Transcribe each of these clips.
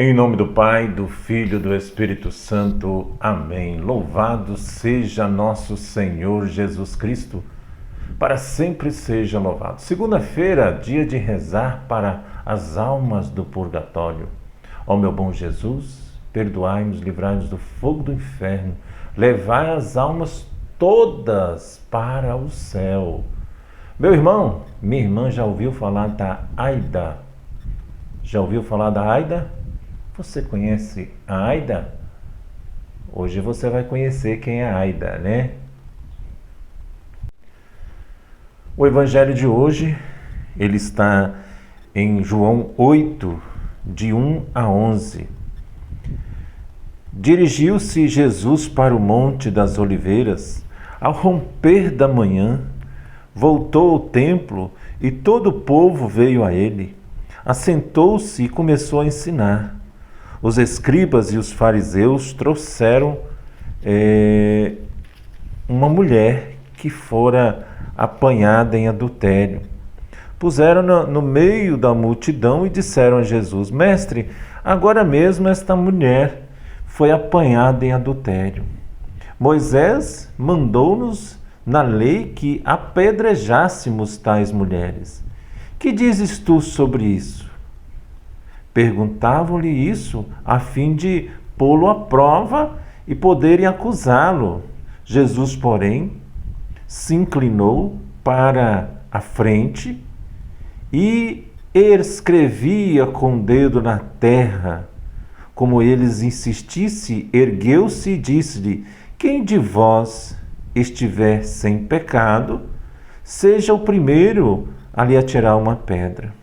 Em nome do Pai, do Filho e do Espírito Santo. Amém. Louvado seja nosso Senhor Jesus Cristo, para sempre seja louvado. Segunda-feira, dia de rezar para as almas do purgatório. Ó meu bom Jesus, perdoai-nos, livrai-nos do fogo do inferno, levai as almas todas para o céu. Meu irmão, minha irmã, já ouviu falar da Aida? Já ouviu falar da Aida? Você conhece a Aida? Hoje você vai conhecer quem é a Aida, né? O evangelho de hoje, ele está em João 8, de 1 a 11. Dirigiu-se Jesus para o Monte das Oliveiras. Ao romper da manhã, voltou ao templo e todo o povo veio a ele. Assentou-se e começou a ensinar. Os escribas e os fariseus trouxeram uma mulher que fora apanhada em adultério. Puseram-na no meio da multidão e disseram a Jesus: Mestre, agora mesmo esta mulher foi apanhada em adultério. Moisés mandou-nos na lei que apedrejássemos tais mulheres. Que dizes tu sobre isso? Perguntavam-lhe isso a fim de pô-lo à prova e poderem acusá-lo. Jesus, porém, se inclinou para a frente e escrevia com o dedo na terra. Como eles insistissem, ergueu-se e disse-lhe: Quem de vós estiver sem pecado, seja o primeiro a lhe atirar uma pedra.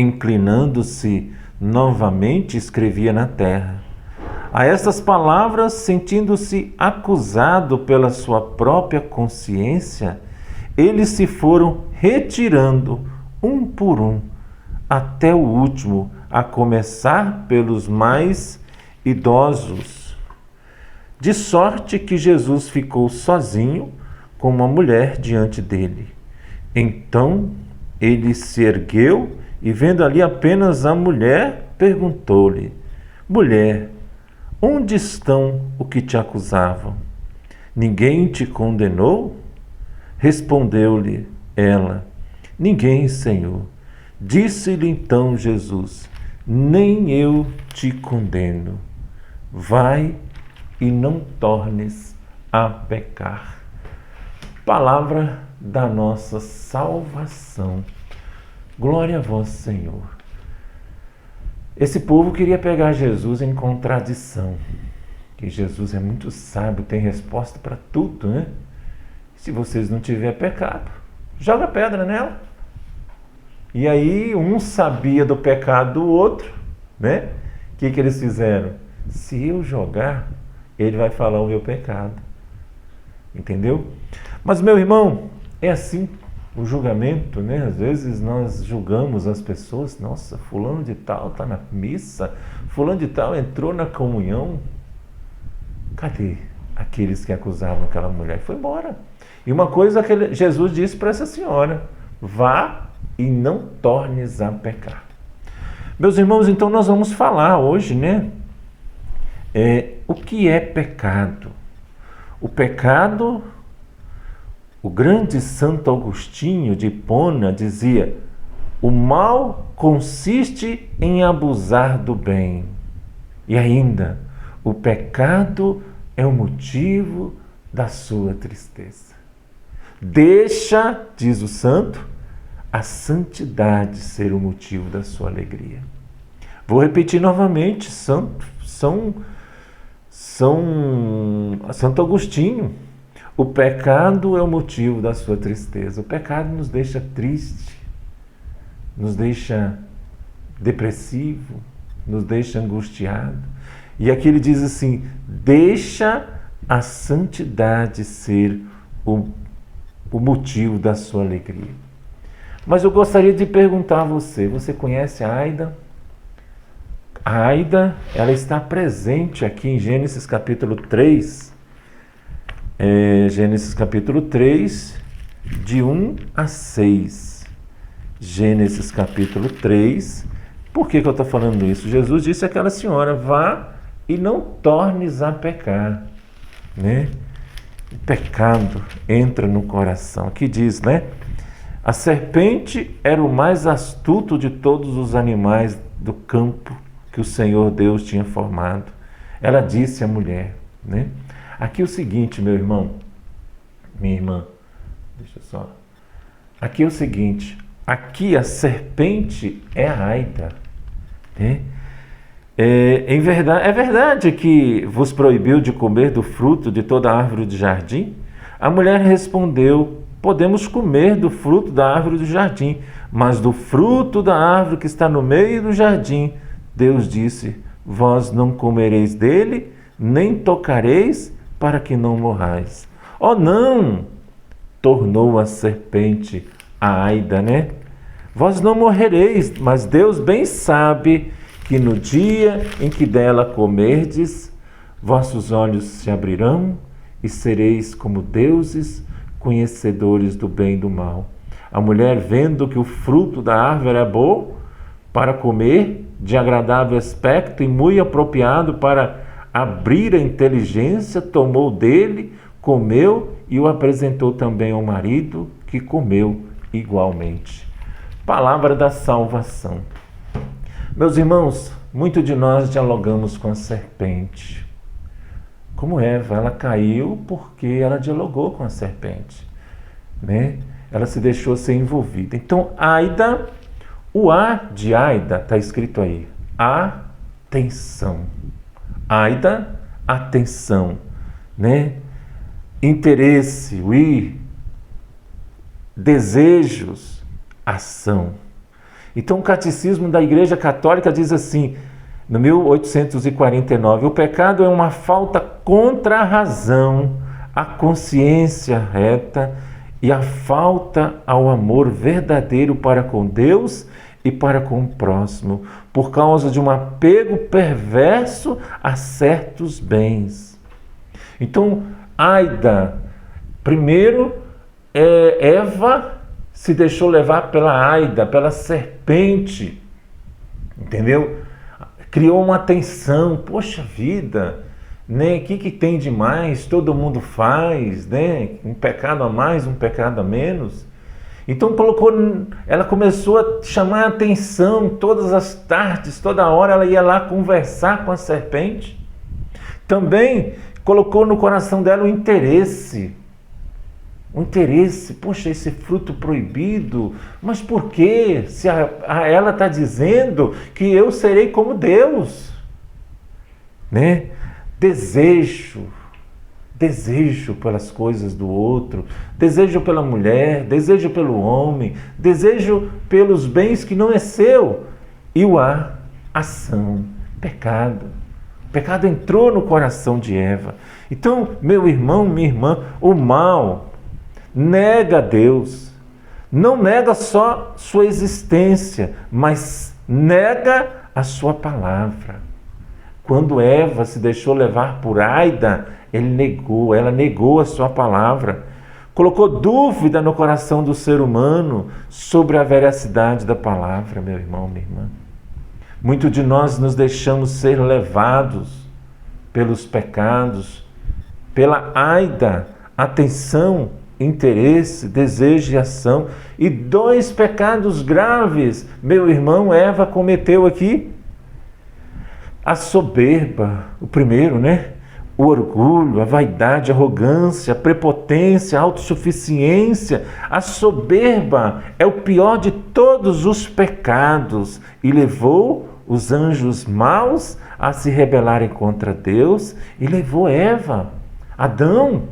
Inclinando-se novamente, escrevia na terra. A estas palavras, sentindo-se acusado pela sua própria consciência, eles se foram retirando, um por um, até o último, a começar pelos mais idosos. De sorte que Jesus ficou sozinho com uma mulher diante dele. Então ele se ergueu e, vendo ali apenas a mulher, perguntou-lhe: Mulher, onde estão os que te acusavam? Ninguém te condenou? Respondeu-lhe ela: Ninguém, Senhor. Disse-lhe então Jesus: Nem eu te condeno. Vai e não tornes a pecar. Palavra da nossa salvação. Glória a vós, Senhor. Esse povo queria pegar Jesus em contradição, que Jesus é muito sábio, tem resposta para tudo, né? Se vocês não tiverem pecado, joga pedra nela. E aí um sabia do pecado do outro, né? O que eles fizeram? Se eu jogar, ele vai falar o meu pecado. Entendeu? Mas, meu irmão, é assim o julgamento, né? Às vezes nós julgamos as pessoas. Nossa, fulano de tal está na missa, fulano de tal entrou na comunhão. Cadê aqueles que acusavam aquela mulher? Foi embora. E uma coisa que Jesus disse para essa senhora: vá e não tornes a pecar. Meus irmãos, então nós vamos falar hoje, né? O que é pecado? O pecado, o grande Santo Agostinho de Hipona dizia: o mal consiste em abusar do bem. E ainda, o pecado é o motivo da sua tristeza. Deixa, diz o santo, a santidade ser o motivo da sua alegria. Vou repetir novamente, Santo Agostinho. O pecado é o motivo da sua tristeza. O pecado nos deixa triste, nos deixa depressivo, nos deixa angustiado. E aqui ele diz assim: deixa a santidade ser o motivo da sua alegria. Mas eu gostaria de perguntar a você: você conhece a Aida? A Aida, ela está presente aqui em Gênesis capítulo 3. Gênesis capítulo 3, de 1 a 6. Gênesis capítulo 3. Por que eu estou falando isso? Jesus disse àquela senhora: vá e não tornes a pecar, né? O pecado entra no coração. Aqui diz, né? A serpente era o mais astuto de todos os animais do campo que o Senhor Deus tinha formado. Ela disse à mulher, né? Aqui é o seguinte, meu irmão, minha irmã, deixa só. Aqui é o seguinte, aqui a serpente é a Aida, né? É verdade que vos proibiu de comer do fruto de toda árvore do jardim? A mulher respondeu: podemos comer do fruto da árvore do jardim, mas do fruto da árvore que está no meio do jardim, Deus disse: vós não comereis dele, nem tocareis, para que não morrais. Oh não! Tornou a serpente a Aida, né? Vós não morrereis, mas Deus bem sabe que no dia em que dela comerdes, vossos olhos se abrirão e sereis como deuses, conhecedores do bem e do mal. A mulher, vendo que o fruto da árvore era bom para comer, de agradável aspecto e muito apropriado para abrir a inteligência, tomou dele, comeu e o apresentou também ao marido, que comeu igualmente. Palavra da salvação. Meus irmãos, muito de nós dialogamos com a serpente. Como Eva, ela caiu porque ela dialogou com a serpente, né? Ela se deixou ser envolvida. Então, Aida, o A de Aida está escrito aí, atenção. Aida, atenção, né? Interesse, o I, desejos, ação. Então, o Catecismo da Igreja Católica diz assim, no 1849, o pecado é uma falta contra a razão, a consciência reta e a falta ao amor verdadeiro para com Deus e para com o próximo, por causa de um apego perverso a certos bens. Então, Aida, primeiro, Eva se deixou levar pela Aida, pela serpente, entendeu? Criou uma tensão, poxa vida, né? O que tem de mais? Todo mundo faz, né? Um pecado a mais, um pecado a menos. Então ela começou a chamar a atenção todas as tardes, toda hora ela ia lá conversar com a serpente. Também colocou no coração dela o interesse, poxa, esse fruto proibido, mas por quê? Se ela está dizendo que eu serei como Deus, né? Desejo pelas coisas do outro, desejo pela mulher, desejo pelo homem, desejo pelos bens que não é seu. E o ação, pecado. O pecado entrou no coração de Eva. Então, meu irmão, minha irmã, o mal nega a Deus, não nega só sua existência, mas nega a sua palavra. Quando Eva se deixou levar por Aida, ela negou a sua palavra, colocou dúvida no coração do ser humano sobre a veracidade da palavra, meu irmão, minha irmã. Muitos de nós nos deixamos ser levados pelos pecados, pela Aida, atenção, interesse, desejo e ação. E 2 pecados graves, meu irmão, Eva cometeu aqui. A soberba, o primeiro, né? O orgulho, a vaidade, a arrogância, a prepotência, a autossuficiência. A soberba é o pior de todos os pecados e levou os anjos maus a se rebelarem contra Deus e levou Eva, Adão,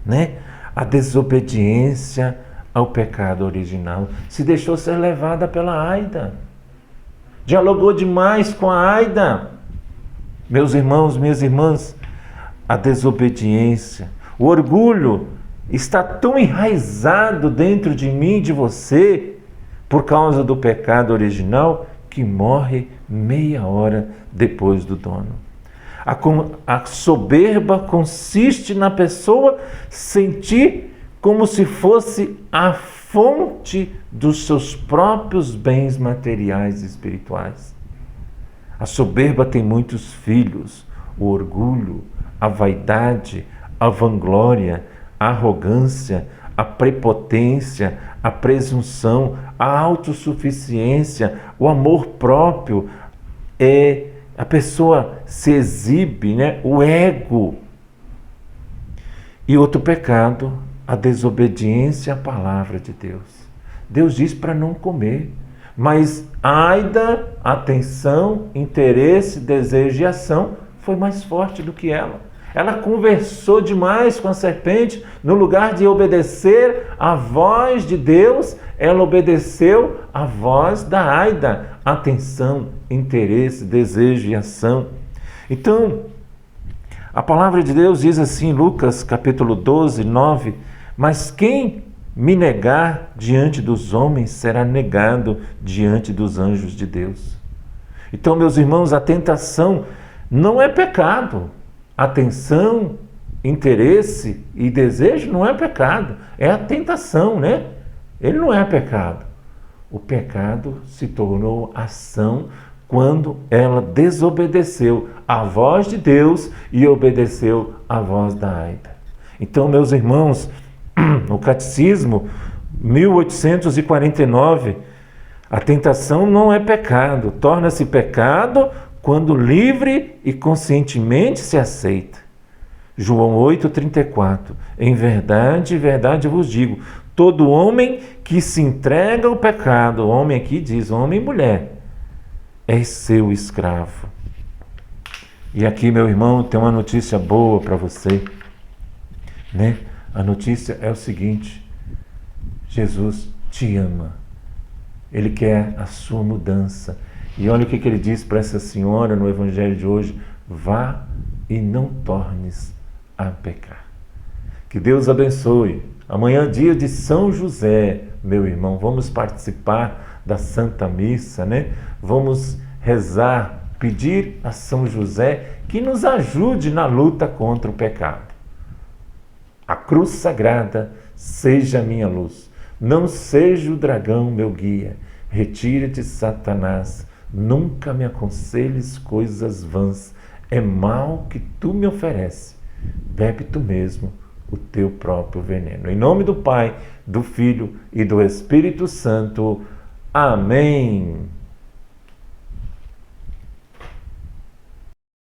né? A desobediência ao pecado original. Se deixou ser levada pela Aida. Dialogou demais com a Aida. Meus irmãos, minhas irmãs, a desobediência, o orgulho está tão enraizado dentro de mim e de você por causa do pecado original que morre meia hora depois do dono. A soberba consiste na pessoa sentir como se fosse a fonte dos seus próprios bens materiais e espirituais. A soberba tem muitos filhos: o orgulho, a vaidade, a vanglória, a arrogância, a prepotência, a presunção, a autossuficiência, o amor próprio. A pessoa se exibe, né? O ego. E outro pecado, a desobediência à palavra de Deus. Deus diz para não comer, mas aida, atenção, interesse, desejo e ação foi mais forte do que ela. Ela conversou demais com a serpente. No lugar de obedecer à voz de Deus, ela obedeceu à voz da Aida. Atenção, interesse, desejo e ação. Então, a palavra de Deus diz assim, Lucas capítulo 12, 9: mas quem me negar diante dos homens será negado diante dos anjos de Deus. Então, meus irmãos, a tentação não é pecado. Atenção, interesse e desejo não é pecado, é a tentação, né? Ele não é pecado. O pecado se tornou ação quando ela desobedeceu à voz de Deus e obedeceu à voz da Aida. Então, meus irmãos, no Catecismo 1849, a tentação não é pecado, torna-se pecado quando livre e conscientemente se aceita. João 8,34: em verdade, verdade eu vos digo, todo homem que se entrega ao pecado, homem aqui diz, homem e mulher, é seu escravo. E aqui, meu irmão, tem uma notícia boa para você, né? A notícia é o seguinte: Jesus te ama, Ele quer a sua mudança. E olha o que ele diz para essa senhora no Evangelho de hoje: vá e não tornes a pecar. Que Deus abençoe. Amanhã, dia de São José, meu irmão, vamos participar da Santa Missa, né? Vamos rezar, pedir a São José que nos ajude na luta contra o pecado. A cruz sagrada seja a minha luz, não seja o dragão meu guia. Retira-te, Satanás, nunca me aconselhes coisas vãs, é mal que tu me ofereces, bebe tu mesmo o teu próprio veneno. Em nome do Pai, do Filho e do Espírito Santo. Amém.